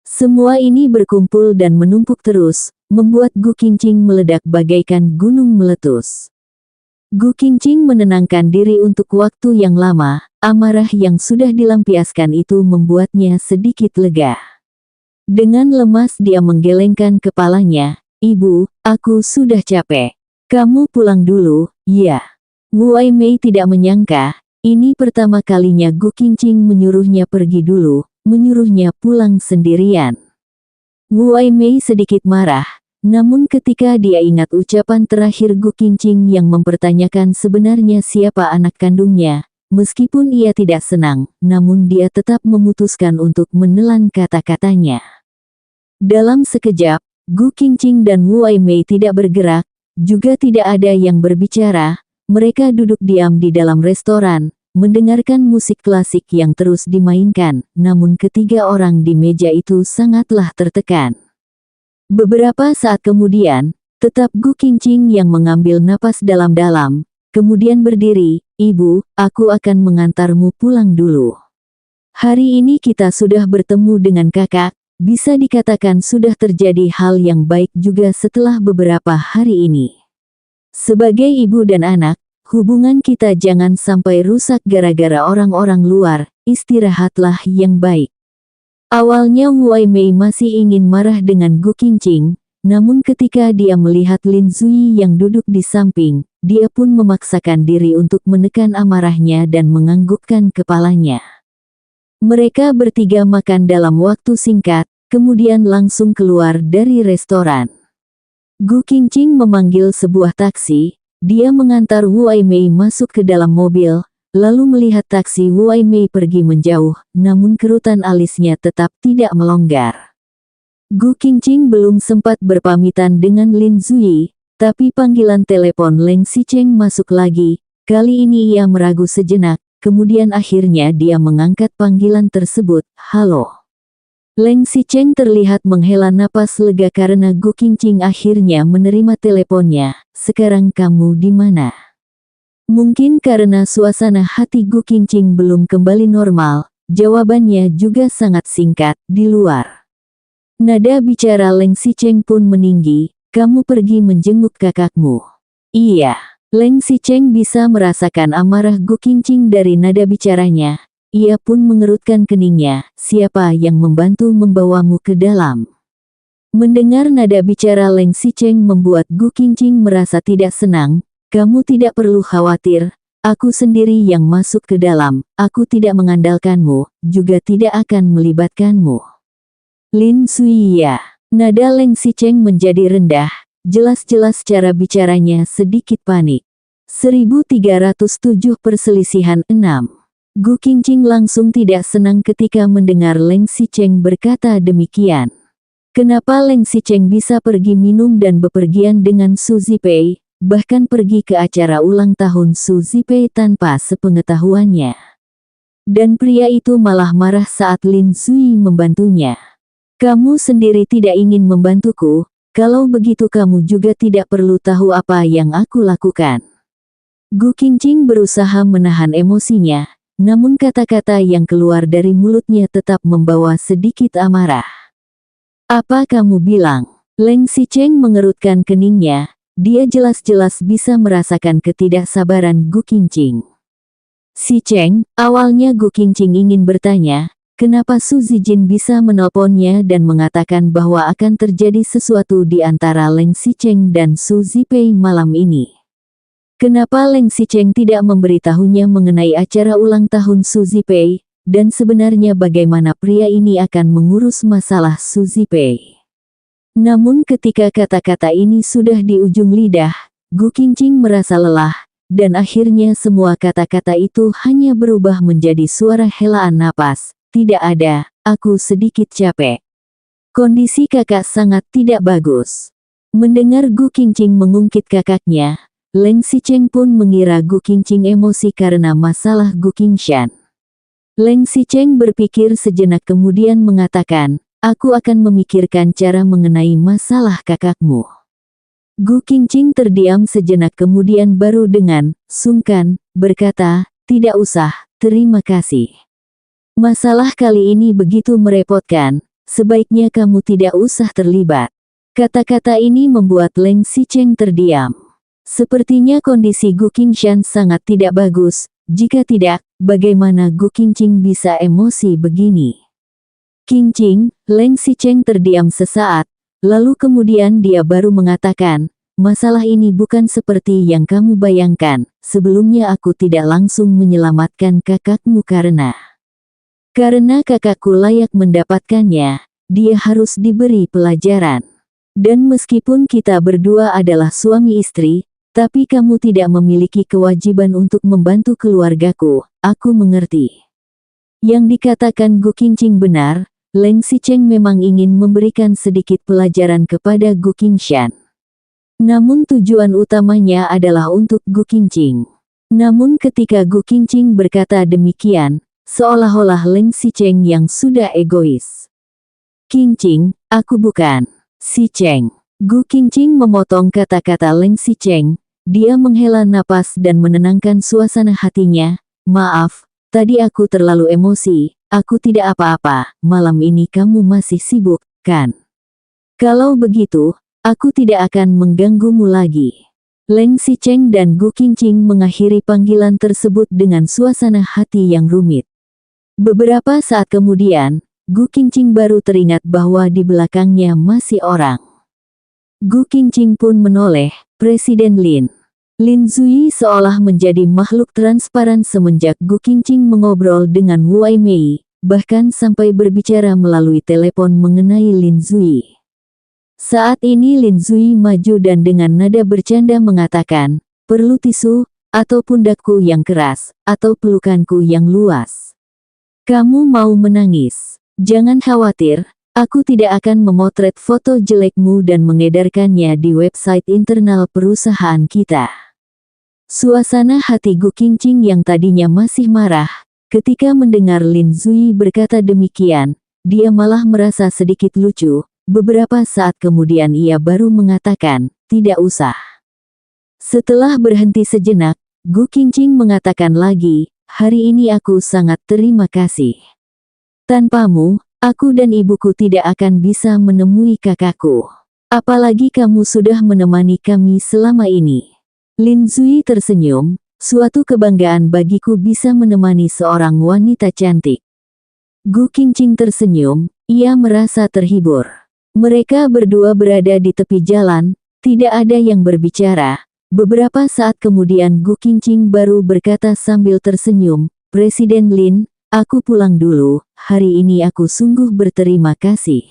Speaker 1: Semua ini berkumpul dan menumpuk terus, membuat Gu Qingqing meledak bagaikan gunung meletus. Gu Qingqing menenangkan diri untuk waktu yang lama, amarah yang sudah dilampiaskan itu membuatnya sedikit lega. Dengan lemas dia menggelengkan kepalanya, "Ibu, aku sudah capek. Kamu pulang dulu, ya." Wu Aimei tidak menyangka, ini pertama kalinya Gu Qingqing menyuruhnya pergi dulu, menyuruhnya pulang sendirian. Wu Aimei sedikit marah, namun ketika dia ingat ucapan terakhir Gu Qingqing yang mempertanyakan sebenarnya siapa anak kandungnya, meskipun ia tidak senang, namun dia tetap memutuskan untuk menelan kata-katanya. Dalam sekejap, Gu Qingqing dan Wu Aimei tidak bergerak, juga tidak ada yang berbicara. Mereka duduk diam di dalam restoran, mendengarkan musik klasik yang terus dimainkan, namun ketiga orang di meja itu sangatlah tertekan. Beberapa saat kemudian, tetap Gu Qingqing yang mengambil napas dalam-dalam, kemudian berdiri, "Ibu, aku akan mengantarmu pulang dulu. Hari ini kita sudah bertemu dengan kakak. Bisa dikatakan sudah terjadi hal yang baik juga setelah beberapa hari ini. Sebagai ibu dan anak, hubungan kita jangan sampai rusak gara-gara orang-orang luar, istirahatlah yang baik." Awalnya Wei Mei masih ingin marah dengan Gu Qingqing, namun ketika dia melihat Lin Zui yang duduk di samping, dia pun memaksakan diri untuk menekan amarahnya dan menganggukkan kepalanya. Mereka bertiga makan dalam waktu singkat, kemudian langsung keluar dari restoran. Gu Qingqing memanggil sebuah taksi, dia mengantar Wei Mei masuk ke dalam mobil, lalu melihat taksi Wei Mei pergi menjauh, namun kerutan alisnya tetap tidak melonggar. Gu Qingqing belum sempat berpamitan dengan Lin Zui, tapi panggilan telepon Leng Xicheng masuk lagi. Kali ini ia meragu sejenak, kemudian akhirnya dia mengangkat panggilan tersebut. Halo. Leng Xicheng terlihat menghela napas lega karena Gu Qingqing akhirnya menerima teleponnya. Sekarang kamu di mana? Mungkin karena suasana hati Gu Qingqing belum kembali normal, jawabannya juga sangat singkat, di luar. Nada bicara Leng Xicheng pun meninggi, kamu pergi menjenguk kakakmu. Iya, Leng Xicheng bisa merasakan amarah Gu Qingqing dari nada bicaranya. Ia pun mengerutkan keningnya, siapa yang membantu membawamu ke dalam? Mendengar nada bicara Leng Xicheng membuat Gu Qingqing merasa tidak senang. Kamu tidak perlu khawatir, aku sendiri yang masuk ke dalam, aku tidak mengandalkanmu, juga tidak akan melibatkanmu. Lin Zui ya. Nada Leng Xicheng menjadi rendah, jelas-jelas cara bicaranya sedikit panik. 1307 perselisihan 6. Gu Qingqing langsung tidak senang ketika mendengar Leng Xicheng berkata demikian. Kenapa Leng Xicheng bisa pergi minum dan bepergian dengan Su Zipei? Bahkan pergi ke acara ulang tahun Su Zipei tanpa sepengetahuannya. Dan pria itu malah marah saat Lin Zui membantunya. Kamu sendiri tidak ingin membantuku, kalau begitu kamu juga tidak perlu tahu apa yang aku lakukan. Gu Qingqing berusaha menahan emosinya, namun kata-kata yang keluar dari mulutnya tetap membawa sedikit amarah. Apa kamu bilang? Leng Xicheng mengerutkan keningnya. Dia jelas-jelas bisa merasakan ketidaksabaran Gu Qingqing. Xicheng, awalnya Gu Qingqing ingin bertanya, kenapa Su Zijin bisa menelponnya dan mengatakan bahwa akan terjadi sesuatu di antara Leng Xicheng dan Su Zipei malam ini. Kenapa Leng Xicheng tidak memberitahunya mengenai acara ulang tahun Su Zipei, dan sebenarnya bagaimana pria ini akan mengurus masalah Su Zipei. Namun ketika kata-kata ini sudah di ujung lidah, Gu Qingqing merasa lelah, dan akhirnya semua kata-kata itu hanya berubah menjadi suara helaan napas. Tidak ada, aku sedikit capek. Kondisi kakak sangat tidak bagus. Mendengar Gu Qingqing mengungkit kakaknya, Leng Xicheng pun mengira Gu Qingqing emosi karena masalah Gu Qingshan. Leng Xicheng berpikir sejenak kemudian mengatakan, aku akan memikirkan cara mengenai masalah kakakmu. Gu Qingqing terdiam sejenak kemudian baru dengan sungkan berkata, tidak usah, terima kasih. Masalah kali ini begitu merepotkan, sebaiknya kamu tidak usah terlibat. Kata-kata ini membuat Leng Xicheng terdiam. Sepertinya kondisi Gu Qingshan sangat tidak bagus, jika tidak, bagaimana Gu Qingqing bisa emosi begini? Qingqing, Leng Xicheng terdiam sesaat, lalu kemudian dia baru mengatakan, masalah ini bukan seperti yang kamu bayangkan, sebelumnya aku tidak langsung menyelamatkan kakakmu karena kakakku layak mendapatkannya, dia harus diberi pelajaran. Dan meskipun kita berdua adalah suami istri, tapi kamu tidak memiliki kewajiban untuk membantu keluargaku, aku mengerti. Yang dikatakan Gu Qingqing benar, Leng Xicheng memang ingin memberikan sedikit pelajaran kepada Gu Qingshan. Namun tujuan utamanya adalah untuk Gu Qingqing. Namun ketika Gu Qingqing berkata demikian, seolah-olah Leng Xicheng yang sudah egois. Qingqing, aku bukan Xicheng. Gu Qingqing memotong kata-kata Leng Xicheng. Dia menghela napas dan menenangkan suasana hatinya. Maaf, tadi aku terlalu emosi. Aku tidak apa-apa, malam ini kamu masih sibuk, kan? Kalau begitu, aku tidak akan mengganggumu lagi. Leng Xicheng dan Gu Qingqing mengakhiri panggilan tersebut dengan suasana hati yang rumit. Beberapa saat kemudian, Gu Qingqing baru teringat bahwa di belakangnya masih orang. Gu Qingqing pun menoleh, Presiden Lin. Lin Zui seolah menjadi makhluk transparan semenjak Gu Qingqing mengobrol dengan Wei Mei, bahkan sampai berbicara melalui telepon mengenai Lin Zui. Saat ini Lin Zui maju dan dengan nada bercanda mengatakan, perlu tisu, atau pundakku yang keras, atau pelukanku yang luas. Kamu mau menangis? Jangan khawatir, aku tidak akan memotret foto jelekmu dan mengedarkannya di website internal perusahaan kita. Suasana hati Gu Qingqing yang tadinya masih marah, ketika mendengar Lin Zui berkata demikian, dia malah merasa sedikit lucu. Beberapa saat kemudian ia baru mengatakan, tidak usah. Setelah berhenti sejenak, Gu Qingqing mengatakan lagi, hari ini aku sangat terima kasih. Tanpamu, aku dan ibuku tidak akan bisa menemui kakakku. Apalagi kamu sudah menemani kami selama ini. Lin Zui tersenyum, suatu kebanggaan bagiku bisa menemani seorang wanita cantik. Gu Qingqing tersenyum, ia merasa terhibur. Mereka berdua berada di tepi jalan, tidak ada yang berbicara. Beberapa saat kemudian Gu Qingqing baru berkata sambil tersenyum, Presiden Lin, aku pulang dulu, hari ini aku sungguh berterima kasih.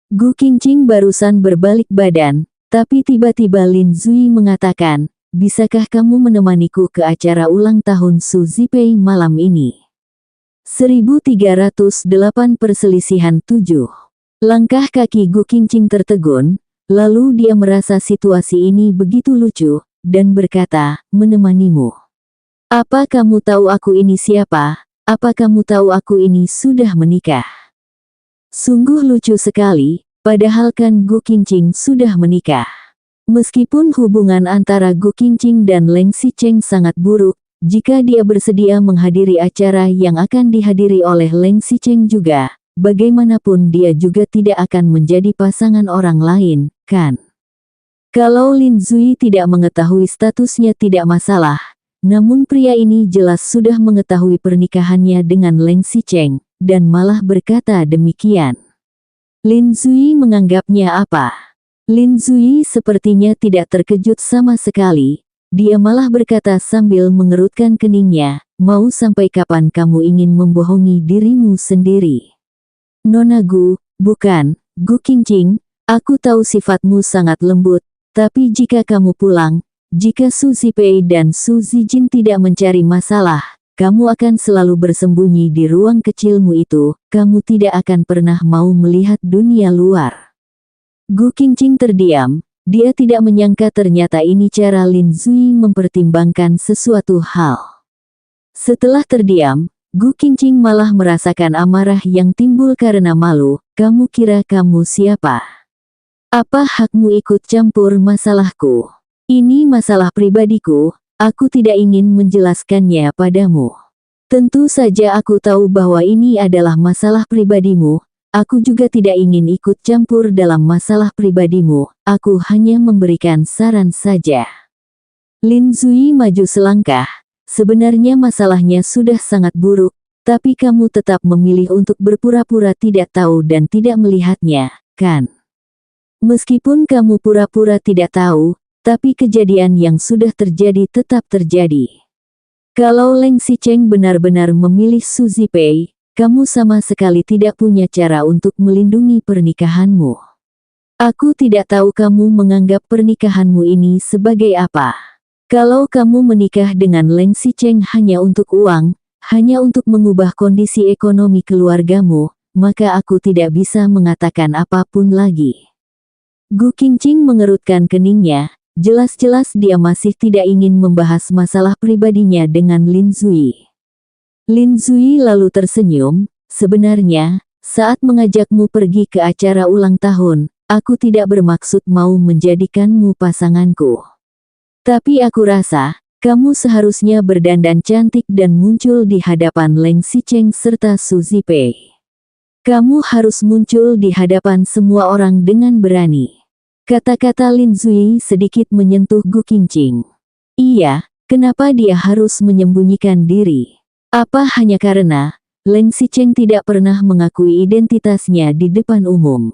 Speaker 1: Gu Qingqing barusan berbalik badan, tapi tiba-tiba Lin Zui mengatakan, bisakah kamu menemaniku ke acara ulang tahun Su Zipei malam ini? 1308 perselisihan 7. Langkah kaki Gu Qingqing tertegun, lalu dia merasa situasi ini begitu lucu, dan berkata, menemanimu. Apa kamu tahu aku ini siapa? Apa kamu tahu aku ini sudah menikah? Sungguh lucu sekali, padahal kan Gu Qingqing sudah menikah. Meskipun hubungan antara Gu Qingqing dan Leng Xicheng sangat buruk, jika dia bersedia menghadiri acara yang akan dihadiri oleh Leng Xicheng juga, bagaimanapun dia juga tidak akan menjadi pasangan orang lain, kan? Kalau Lin Zui tidak mengetahui statusnya tidak masalah, namun pria ini jelas sudah mengetahui pernikahannya dengan Leng Xicheng, dan malah berkata demikian. Lin Zui menganggapnya apa? Lin Zui sepertinya tidak terkejut sama sekali, dia malah berkata sambil mengerutkan keningnya, mau sampai kapan kamu ingin membohongi dirimu sendiri? Nona Gu, bukan, Gu Qingqing, aku tahu sifatmu sangat lembut, tapi jika kamu pulang, jika Su Zipei dan Su Zijin tidak mencari masalah, kamu akan selalu bersembunyi di ruang kecilmu itu, kamu tidak akan pernah mau melihat dunia luar. Gu Qingqing terdiam, dia tidak menyangka ternyata ini cara Lin Zui mempertimbangkan sesuatu hal. Setelah terdiam, Gu Qingqing malah merasakan amarah yang timbul karena malu, kamu kira kamu siapa? Apa hakmu ikut campur masalahku? Ini masalah pribadiku, aku tidak ingin menjelaskannya padamu. Tentu saja aku tahu bahwa ini adalah masalah pribadimu, aku juga tidak ingin ikut campur dalam masalah pribadimu, aku hanya memberikan saran saja. Lin Zui maju selangkah, sebenarnya masalahnya sudah sangat buruk, tapi kamu tetap memilih untuk berpura-pura tidak tahu dan tidak melihatnya, kan? Meskipun kamu pura-pura tidak tahu, tapi kejadian yang sudah terjadi tetap terjadi. Kalau Leng Xicheng benar-benar memilih Su Zipei, kamu sama sekali tidak punya cara untuk melindungi pernikahanmu. Aku tidak tahu kamu menganggap pernikahanmu ini sebagai apa. Kalau kamu menikah dengan Leng Xicheng hanya untuk uang, hanya untuk mengubah kondisi ekonomi keluargamu, maka aku tidak bisa mengatakan apapun lagi. Gu Qingqing mengerutkan keningnya, jelas-jelas dia masih tidak ingin membahas masalah pribadinya dengan Lin Zui. Lin Zui lalu tersenyum, sebenarnya, saat mengajakmu pergi ke acara ulang tahun, aku tidak bermaksud mau menjadikanmu pasanganku. Tapi aku rasa, kamu seharusnya berdandan cantik dan muncul di hadapan Leng Xicheng serta Su Zipei. Kamu harus muncul di hadapan semua orang dengan berani. Kata-kata Lin Zui sedikit menyentuh Gu Qingqing. Iya, kenapa dia harus menyembunyikan diri? Apa hanya karena Leng Xicheng tidak pernah mengakui identitasnya di depan umum.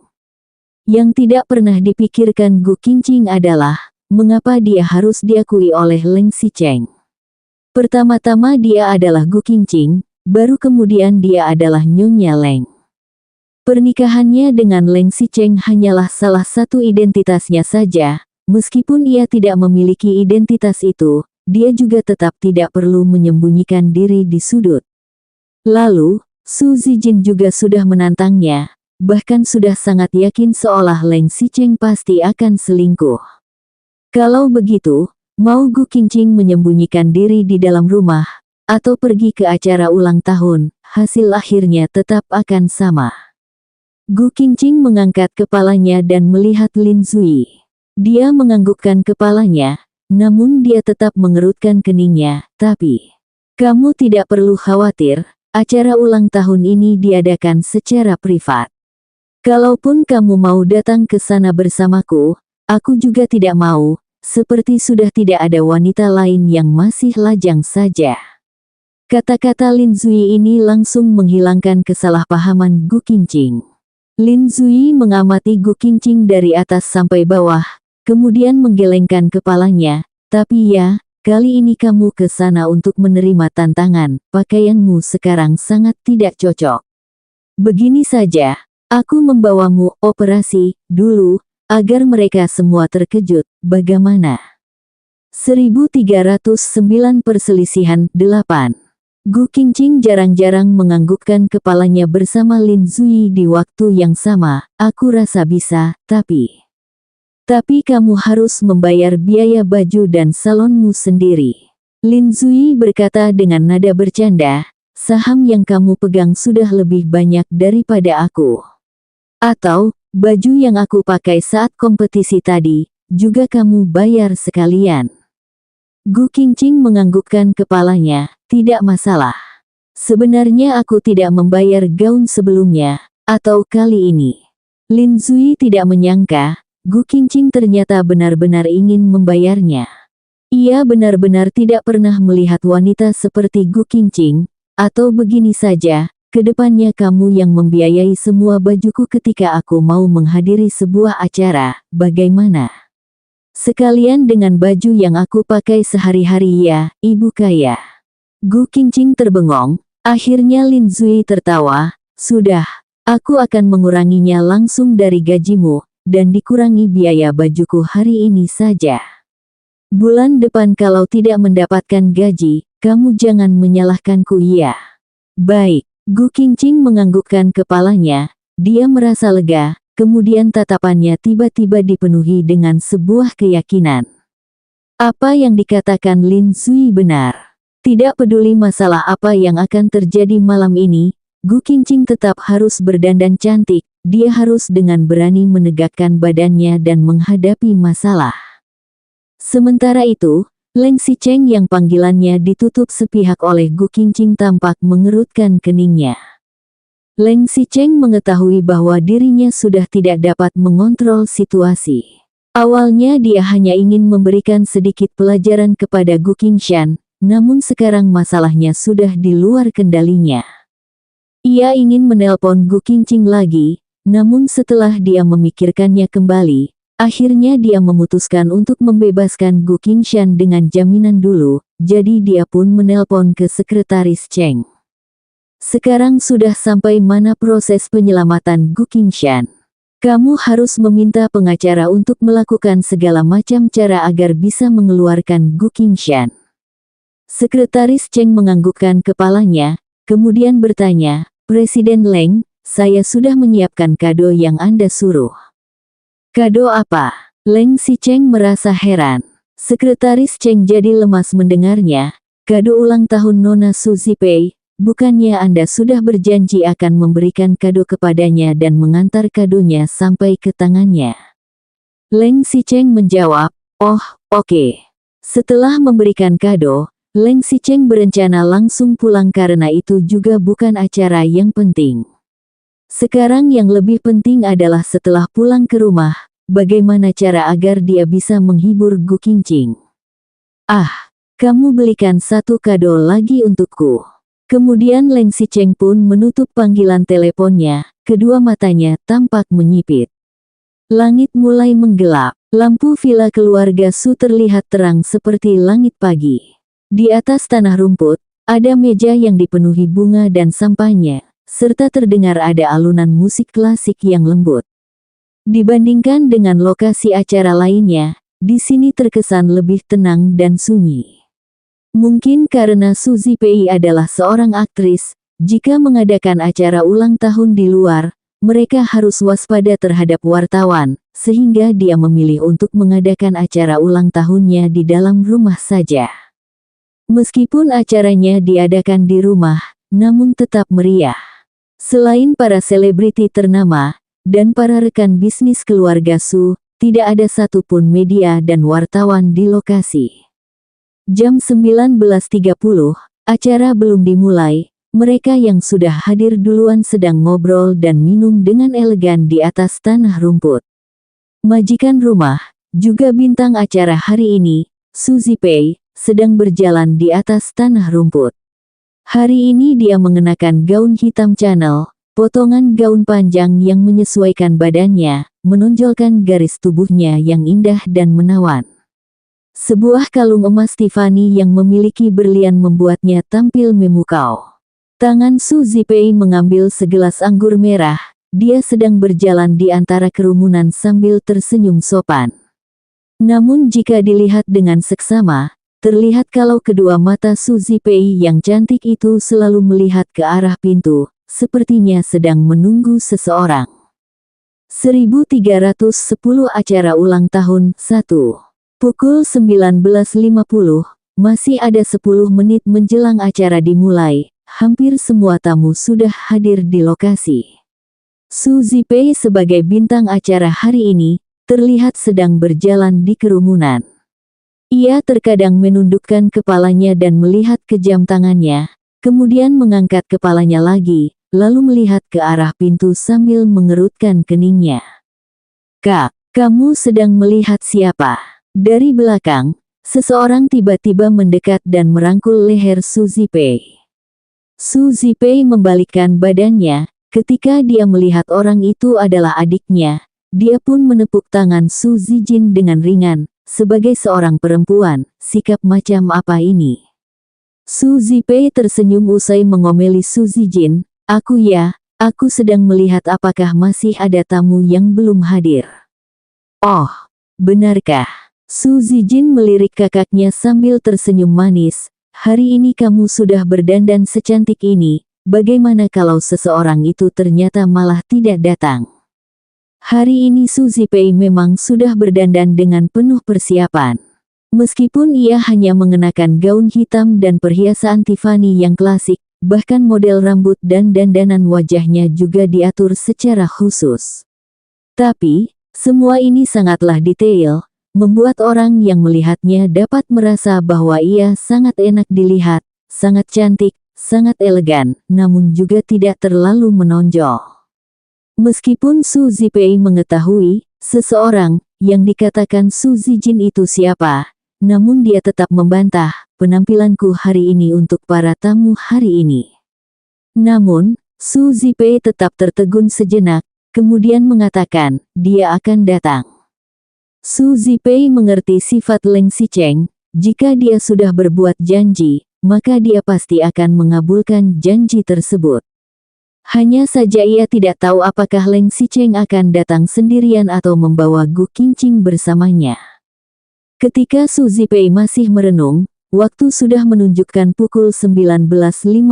Speaker 1: Yang tidak pernah dipikirkan Gu Qingqing adalah, mengapa dia harus diakui oleh Leng Xicheng. Pertama-tama dia adalah Gu Qingqing, baru kemudian dia adalah Nyonya Leng. Pernikahannya dengan Leng Xicheng hanyalah salah satu identitasnya saja, meskipun ia tidak memiliki identitas itu, dia juga tetap tidak perlu menyembunyikan diri di sudut. Lalu, Su Zijin juga sudah menantangnya, bahkan sudah sangat yakin seolah Leng Xicheng pasti akan selingkuh. Kalau begitu, mau Gu Qingqing menyembunyikan diri di dalam rumah, atau pergi ke acara ulang tahun, hasil akhirnya tetap akan sama. Gu Qingqing mengangkat kepalanya dan melihat Lin Zui. Dia menganggukkan kepalanya, namun dia tetap mengerutkan keningnya, tapi kamu tidak perlu khawatir, acara ulang tahun ini diadakan secara privat. Kalaupun kamu mau datang ke sana bersamaku, aku juga tidak mau, seperti sudah tidak ada wanita lain yang masih lajang saja. Kata-kata Lin Zui ini langsung menghilangkan kesalahpahaman Gu Qingqing. Lin Zui mengamati Gu Qingqing dari atas sampai bawah, kemudian menggelengkan kepalanya, tapi ya, kali ini kamu ke sana untuk menerima tantangan, pakaianmu sekarang sangat tidak cocok. Begini saja, aku membawamu operasi dulu, agar mereka semua terkejut, bagaimana? 1309 Perselisihan 8. Gu Qingqing jarang-jarang menganggukkan kepalanya bersama Lin Zui di waktu yang sama, aku rasa bisa, tapi kamu harus membayar biaya baju dan salonmu sendiri. Lin Zui berkata dengan nada bercanda, saham yang kamu pegang sudah lebih banyak daripada aku. Atau, baju yang aku pakai saat kompetisi tadi, juga kamu bayar sekalian. Gu Qingqing menganggukkan kepalanya, tidak masalah. Sebenarnya aku tidak membayar gaun sebelumnya, atau kali ini. Lin Zui tidak menyangka, Gu Qingqing ternyata benar-benar ingin membayarnya. Ia benar-benar tidak pernah melihat wanita seperti Gu Qingqing, atau begini saja, kedepannya kamu yang membiayai semua bajuku ketika aku mau menghadiri sebuah acara, bagaimana? Sekalian dengan baju yang aku pakai sehari-hari ya, ibu kaya. Gu Qingqing terbengong, akhirnya Lin Zui tertawa, sudah, aku akan menguranginya langsung dari gajimu, dan dikurangi biaya bajuku hari ini saja. Bulan depan kalau tidak mendapatkan gaji, kamu jangan menyalahkanku ya. Baik, Gu Qingqing menganggukkan kepalanya, dia merasa lega, kemudian tatapannya tiba-tiba dipenuhi dengan sebuah keyakinan. Apa yang dikatakan Lin Zui benar. Tidak peduli masalah apa yang akan terjadi malam ini, Gu Qingqing tetap harus berdandan cantik, dia harus dengan berani menegakkan badannya dan menghadapi masalah. Sementara itu, Leng Xicheng yang panggilannya ditutup sepihak oleh Gu Qingqing tampak mengerutkan keningnya. Leng Xicheng mengetahui bahwa dirinya sudah tidak dapat mengontrol situasi. Awalnya dia hanya ingin memberikan sedikit pelajaran kepada Gu Qingshan, namun sekarang masalahnya sudah di luar kendalinya. Ia ingin menelpon Gu Qingqing lagi, namun setelah dia memikirkannya kembali, akhirnya dia memutuskan untuk membebaskan Gu Qingshan dengan jaminan dulu, jadi dia pun menelpon ke sekretaris Cheng. Sekarang sudah sampai mana proses penyelamatan Gu Qingshan? Kamu harus meminta pengacara untuk melakukan segala macam cara agar bisa mengeluarkan Gu Qingshan. Sekretaris Cheng menganggukkan kepalanya, kemudian bertanya, Presiden Leng, saya sudah menyiapkan kado yang Anda suruh. Kado apa? Leng Xicheng merasa heran. Sekretaris Cheng jadi lemas mendengarnya. Kado ulang tahun Nona Su Zipei, bukannya Anda sudah berjanji akan memberikan kado kepadanya dan mengantar kadonya sampai ke tangannya? Leng Xicheng menjawab, oh, oke. Setelah memberikan kado, Leng Xicheng berencana langsung pulang karena itu juga bukan acara yang penting. Sekarang yang lebih penting adalah setelah pulang ke rumah, bagaimana cara agar dia bisa menghibur Gu Qingqing. Ah, kamu belikan satu kado lagi untukku. Kemudian Leng Sicheng pun menutup panggilan teleponnya, kedua matanya tampak menyipit. Langit mulai menggelap, lampu villa keluarga Su terlihat terang seperti langit pagi. Di atas tanah rumput, ada meja yang dipenuhi bunga dan sampahnya, serta terdengar ada alunan musik klasik yang lembut. Dibandingkan dengan lokasi acara lainnya, di sini terkesan lebih tenang dan sunyi. Mungkin karena Su Zipei adalah seorang aktris, jika mengadakan acara ulang tahun di luar, mereka harus waspada terhadap wartawan, sehingga dia memilih untuk mengadakan acara ulang tahunnya di dalam rumah saja. Meskipun acaranya diadakan di rumah, namun tetap meriah. Selain para selebriti ternama, dan para rekan bisnis keluarga Su, tidak ada satupun media dan wartawan di lokasi. Jam 19.30, acara belum dimulai, mereka yang sudah hadir duluan sedang ngobrol dan minum dengan elegan di atas tanah rumput. Majikan rumah, juga bintang acara hari ini, Su Zipei, sedang berjalan di atas tanah rumput. Hari ini dia mengenakan gaun hitam Chanel, potongan gaun panjang yang menyesuaikan badannya, menonjolkan garis tubuhnya yang indah dan menawan. Sebuah kalung emas Tiffany yang memiliki berlian membuatnya tampil memukau. Tangan Su Zipei mengambil segelas anggur merah, dia sedang berjalan di antara kerumunan sambil tersenyum sopan. Namun jika dilihat dengan seksama, terlihat kalau kedua mata Su Zipei yang cantik itu selalu melihat ke arah pintu, sepertinya sedang menunggu seseorang. 1310 acara ulang tahun 1. Pukul 19.50, masih ada 10 menit menjelang acara dimulai, hampir semua tamu sudah hadir di lokasi. Su Zipei sebagai bintang acara hari ini, terlihat sedang berjalan di kerumunan. Ia terkadang menundukkan kepalanya dan melihat ke jam tangannya, kemudian mengangkat kepalanya lagi, lalu melihat ke arah pintu sambil mengerutkan keningnya. "Kak, kamu sedang melihat siapa?" Dari belakang, seseorang tiba-tiba mendekat dan merangkul leher Su Zipei. Su Zipei membalikkan badannya, ketika dia melihat orang itu adalah adiknya, dia pun menepuk tangan Su Zijin dengan ringan, sebagai seorang perempuan, sikap macam apa ini? Su Zipei tersenyum usai mengomeli Su Zijin, aku sedang melihat apakah masih ada tamu yang belum hadir. Oh, benarkah? Su Zijin melirik kakaknya sambil tersenyum manis, hari ini kamu sudah berdandan secantik ini, bagaimana kalau seseorang itu ternyata malah tidak datang? Hari ini Su Zipei memang sudah berdandan dengan penuh persiapan. Meskipun ia hanya mengenakan gaun hitam dan perhiasan Tiffany yang klasik, bahkan model rambut dan dandanan wajahnya juga diatur secara khusus. Tapi, semua ini sangatlah detail, membuat orang yang melihatnya dapat merasa bahwa ia sangat enak dilihat, sangat cantik, sangat elegan, namun juga tidak terlalu menonjol. Meskipun Su Zipei mengetahui, seseorang, yang dikatakan Su Zijin itu siapa, namun dia tetap membantah, penampilanku hari ini untuk para tamu hari ini. Namun, Su Zipei tetap tertegun sejenak, kemudian mengatakan, dia akan datang. Su Zipei mengerti sifat Leng Sicheng, jika dia sudah berbuat janji, maka dia pasti akan mengabulkan janji tersebut. Hanya saja ia tidak tahu apakah Leng Sicheng akan datang sendirian atau membawa Gu Qingqing bersamanya. Ketika Su Zipei masih merenung, waktu sudah menunjukkan pukul 19.55.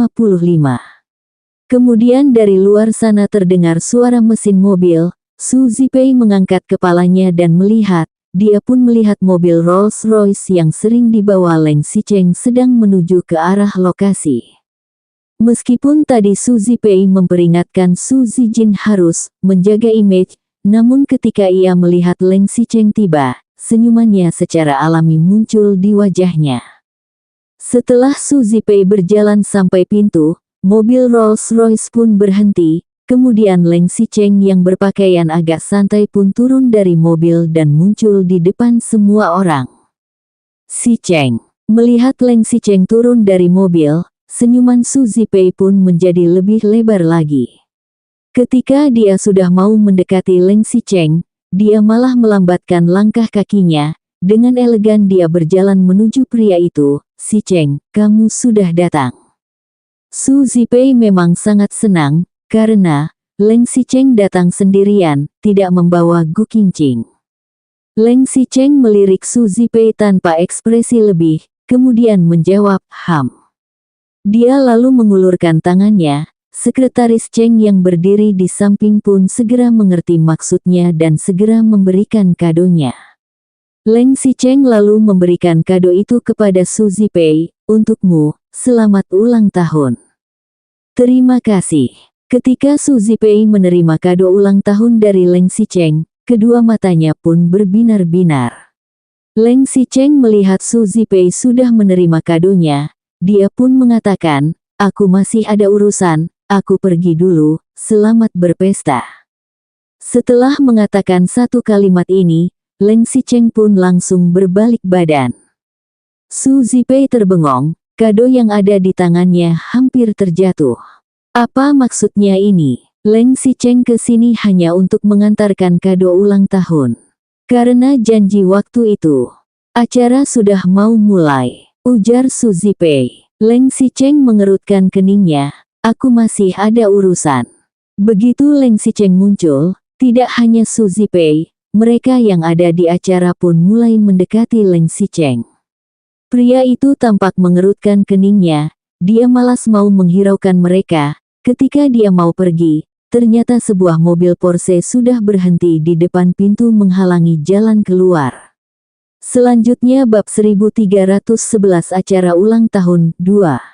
Speaker 1: Kemudian dari luar sana terdengar suara mesin mobil. Su Zipei mengangkat kepalanya dan melihat, dia pun melihat mobil Rolls-Royce yang sering dibawa Leng Sicheng sedang menuju ke arah lokasi. Meskipun tadi Su Zipei memperingatkan Su Zijin harus menjaga image, namun ketika ia melihat Leng Sicheng tiba, senyumannya secara alami muncul di wajahnya. Setelah Su Zipei berjalan sampai pintu, mobil Rolls-Royce pun berhenti. Kemudian Leng Sicheng yang berpakaian agak santai pun turun dari mobil dan muncul di depan semua orang. Sicheng. Melihat Leng Sicheng turun dari mobil, senyuman Su Zipei pun menjadi lebih lebar lagi. Ketika dia sudah mau mendekati Leng Xicheng, dia malah melambatkan langkah kakinya. Dengan elegan dia berjalan menuju pria itu. "Xicheng, kamu sudah datang." Su Zipei memang sangat senang, karena Leng Xicheng datang sendirian, tidak membawa Gu Qingqing. Leng Xicheng melirik Su Zipei tanpa ekspresi lebih, kemudian menjawab, Dia lalu mengulurkan tangannya. Sekretaris Cheng yang berdiri di samping pun segera mengerti maksudnya dan segera memberikan kadonya. Leng Xicheng lalu memberikan kado itu kepada Su Zipei. "Untukmu, selamat ulang tahun." "Terima kasih." Ketika Su Zipei menerima kado ulang tahun dari Leng Xicheng, kedua matanya pun berbinar-binar. Leng Xicheng melihat Su Zipei sudah menerima kadonya, dia pun mengatakan, "Aku masih ada urusan, aku pergi dulu, selamat berpesta." Setelah mengatakan satu kalimat ini, Leng Xicheng pun langsung berbalik badan. Su Zipei terbengong, kado yang ada di tangannya hampir terjatuh. Apa maksudnya ini? Leng Xicheng ke sini hanya untuk mengantarkan kado ulang tahun. Karena janji waktu itu, acara sudah mau mulai, ujar Su Zipei. Leng Xicheng mengerutkan keningnya, "Aku masih ada urusan." Begitu Leng Xicheng muncul, tidak hanya Su Zipei, mereka yang ada di acara pun mulai mendekati Leng Xicheng. Pria itu tampak mengerutkan keningnya, dia malas mau menghiraukan mereka. Ketika dia mau pergi, ternyata sebuah mobil Porsche sudah berhenti di depan pintu menghalangi jalan keluar. Selanjutnya bab 1311 acara ulang tahun 2.